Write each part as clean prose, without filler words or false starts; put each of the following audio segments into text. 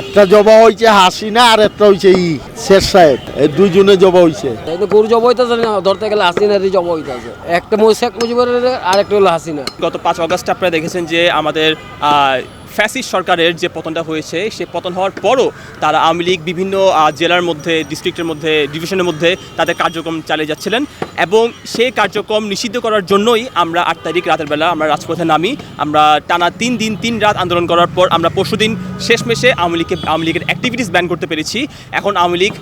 একটা জবা হয়েছে হাসিনা আর একটা হয়েছে শের সাহেব, এই দুইজনে জবা হয়েছে। গরু জবা হইতেছে না, ধরতে গেলে হাসিনারই জবা হইতেছে। একটা শেখ মুজিবের আর একটা হলো হাসিনা। গত 5 অগস্ট আপনারা দেখেছেন যে আমাদের ফ্যাসিস্ট সরকারের যে পতনটা হয়েছে, সে পতন হওয়ার পরও তারা আওয়ামী লীগ বিভিন্ন জেলার মধ্যে, ডিস্ট্রিক্টের মধ্যে, ডিভিশনের মধ্যে তাদের কার্যক্রম চালিয়ে যাচ্ছিলেন এবং সেই কার্যক্রম নিষিদ্ধ করার জন্যই আমরা 8 তারিখ রাতের বেলা আমরা রাজপথে নামি। আমরা টানা 3 দিন 3 রাত আন্দোলন করার পর আমরা পরশুদিন শেষমেশে আওয়ামী লীগের অ্যাক্টিভিটিস ব্যান করতে পেরেছি। এখন আওয়ামী লীগ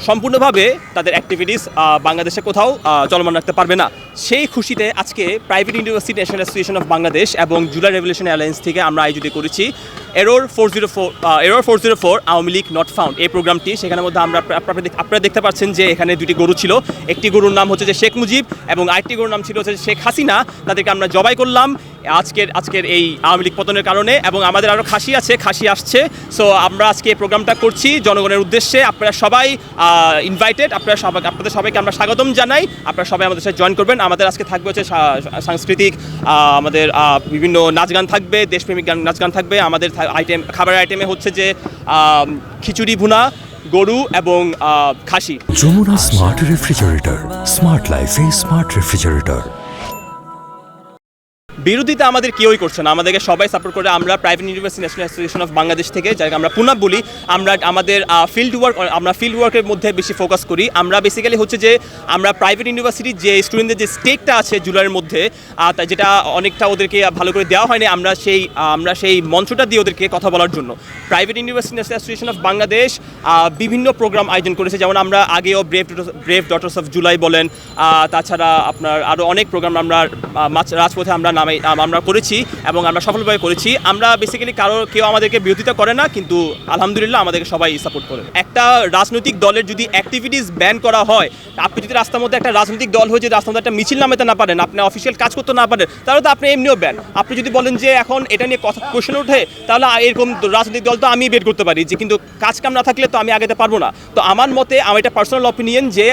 সম্পূর্ণভাবে তাদের অ্যাক্টিভিটিস বাংলাদেশে কোথাও চলমান রাখতে পারবে না। সেই খুশিতে আজকে private university national association of Bangladesh এবং জুলাই রেভলিউশন অ্যালায়েন্স থেকে আমরা আয়োজিত করেছি error 404 Awami League not found এই প্রোগ্রামটি। সেখানের মধ্যে আমরা আপনারা দেখতে পাচ্ছেন যে এখানে দুটি গরু ছিল। একটি গরুর নাম হচ্ছে যে শেখ মুজিব এবং আরেকটি গরুর নাম ছিল হচ্ছে শেখ হাসিনা। তাদেরকে আমরা জবাই করলাম আজকের এই আওয়ামী লীগ পতনের কারণে, এবং আমাদের আরও খাসি আসছে। সো আমরা আজকে এই প্রোগ্রামটা করছি জনগণের উদ্দেশ্যে। আপনারা সবাই ইনভাইটেড, আপনাদের সবাইকে আমরা স্বাগতম জানাই। আপনারা সবাই আমাদের সাথে জয়েন করবেন। আমাদের আজকে থাকবে হচ্ছে সাংস্কৃতিক, আমাদের বিভিন্ন নাচ গান থাকবে, দেশপ্রেমিক নাচ গান থাকবে। আমাদের খাবারের আইটেমে হচ্ছে যে খিচুড়ি ভুনা, গরু এবং খাসি। যমুনা স্মার্ট রেফ্রিজারেটর, স্মার্ট লাইফে স্মার্ট রেফ্রিজারেটর। বিরোধিতা আমাদের কেউই করছে না, আমাদেরকে সবাই সাপোর্ট করে। আমরা private university national association of Bangladesh থেকে, যাকে আমরা পুনাব বলি, আমরা আমাদের ফিল্ড ওয়ার্কের মধ্যে বেশি ফোকাস করি। আমরা বেসিক্যালি হচ্ছে যে আমরা প্রাইভেট ইউনিভার্সিটির যে স্টুডেন্টদের যে স্টেকটা আছে জুলাইয়ের মধ্যে, যেটা অনেকটা ওদেরকে ভালো করে দেওয়া হয়নি, আমরা সেই মঞ্চটা দিয়ে ওদেরকে কথা বলার জন্য private university national association of Bangladesh বিভিন্ন প্রোগ্রাম আয়োজন করেছে। যেমন আমরা আগেও ব্রেভ ডটার্স অফ জুলাই বলেন, তাছাড়া আপনার আরও অনেক প্রোগ্রাম আমরা রাজপথে আমরা করেছি এবং আমরা সফলভাবে করেছি। আমরা বেসিক্যালি কেউ আমাদেরকে বিরোধিতা করে না, কিন্তু আলহামদুলিল্লাহ আমাদেরকে সবাই সাপোর্ট করে। একটা রাজনৈতিক দলের যদি অ্যাক্টিভিটিস ব্যান করা হয়, আপনি যদি রাস্তার মধ্যে একটা রাজনৈতিক দল হয়ে যদি রাস্তার মধ্যে একটা মিছিল নামাতে না পারেন, আপনি অফিসিয়াল কাজ করতে না পারেন, তাহলে তো আপনি এমনিও ব্যান। আপনি যদি বলেন যে এখন এটা নিয়ে কোশ্চেন ওঠে, তাহলে এরকম রাজনৈতিক দল তো আমি বের করতে পারি, যে কিন্তু কাজ কাম না থাকলে তো আমি আগাতে পারবো না। তো আমার মতে, আমার এটা পার্সোনাল অপিনিয়ন যে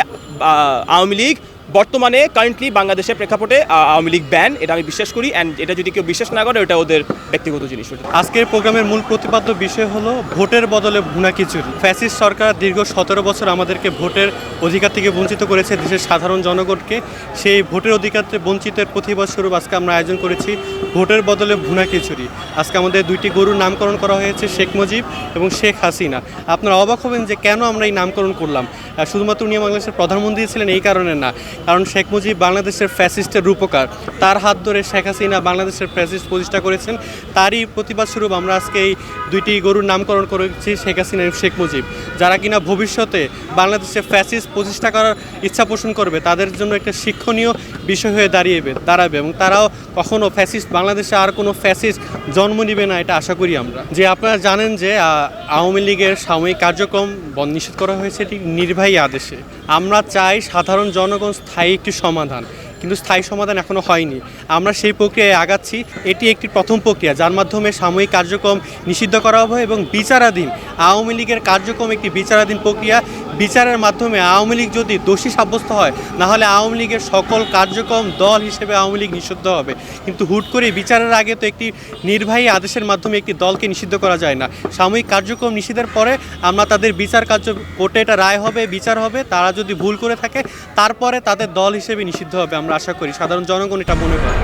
আওয়ামী লীগ বর্তমানে কারেন্টলি বাংলাদেশের প্রেক্ষাপটে আওয়ামী লীগ ব্যান, এটা আমি বিশ্বাস করি। অ্যান্ড এটা যদি কেউ বিশ্বাস না করে, ওটা ওদের ব্যক্তিগত জিনিস। আজকের প্রোগ্রামের মূল প্রতিপাদ্য বিষয় হলো ভোটের বদলে ভুনা খিচুড়ি। ফ্যাসিস্ট সরকার দীর্ঘ 17 বছর আমাদেরকে ভোটের অধিকার থেকে বঞ্চিত করেছে, দেশের সাধারণ জনগণকে। সেই ভোটের অধিকার বঞ্চিতের প্রতিবাদ স্বরূপ আজকে আমরা আয়োজন করেছি ভোটের বদলে ভুনা খিচুড়ি। আজকে আমাদের দুইটি গরুর নামকরণ করা হয়েছে, শেখ মুজিব এবং শেখ হাসিনা। আপনারা অবাক হবেন যে কেন আমরা এই নামকরণ করলাম। শুধুমাত্র উনি বাংলাদেশের প্রধানমন্ত্রী ছিলেন এই কারণে না, কারণ শেখ মুজিব বাংলাদেশের ফ্যাসিস্টের রূপকার। তার হাত ধরে শেখ হাসিনা বাংলাদেশের ফ্যাসিস্ট প্রতিষ্ঠা করেছেন। তারই প্রতিবাদ স্বরূপ আমরা আজকে এই দুইটি গরুর নামকরণ করেছি, শেখ হাসিনা এবং শেখ মুজিব। যারা কিনা ভবিষ্যতে বাংলাদেশে ফ্যাসিস্ট প্রতিষ্ঠা করার ইচ্ছা পোষণ করবে, তাদের জন্য একটা শিক্ষণীয় বিষয় হয়ে দাঁড়াবে এবং তারাও কখনো বাংলাদেশে আর কোনো ফ্যাসিস্ট জন্ম নিবে না, এটা আশা করি আমরা। যে আপনারা জানেন যে আওয়ামী লীগের সাময়িক কার্যক্রম নিষেধ করা হয়েছে এটি নির্বাহী আদেশে। আমরা চাই সাধারণ জনগণ স্থায়ী একটি সমাধান, কিন্তু স্থায়ী সমাধান এখনও হয়নি। আমরা সেই প্রক্রিয়ায় আগাচ্ছি। এটি একটি প্রথম প্রক্রিয়া, যার মাধ্যমে সাময়িক কার্যক্রম নিষিদ্ধ করা হবে এবং বিচারাধীন আওয়ামী লীগের কার্যক্রম একটি বিচারাধীন প্রক্রিয়া। বিচারের মাধ্যমে আওয়ামী লীগ যদি দোষী সাব্যস্ত হয়, নাহলে আওয়ামী লীগের সকল কার্যক্রম দল হিসেবে আওয়ামী লীগ নিষিদ্ধ হবে। কিন্তু হুট করে বিচারের আগে তো একটি নির্বাহী আদেশের মাধ্যমে একটি দলকে নিষিদ্ধ করা যায় না। সাময়িক কার্যক্রম নিষিদ্ধের পরে আমরা তাদের বিচার কার্য কোর্টে এটা রায় হবে, বিচার হবে। তারা যদি ভুল করে থাকে, তারপরে তাদের দল হিসেবে নিষিদ্ধ হবে। আমরা আশা করি সাধারণ জনগণ এটা মনে করে।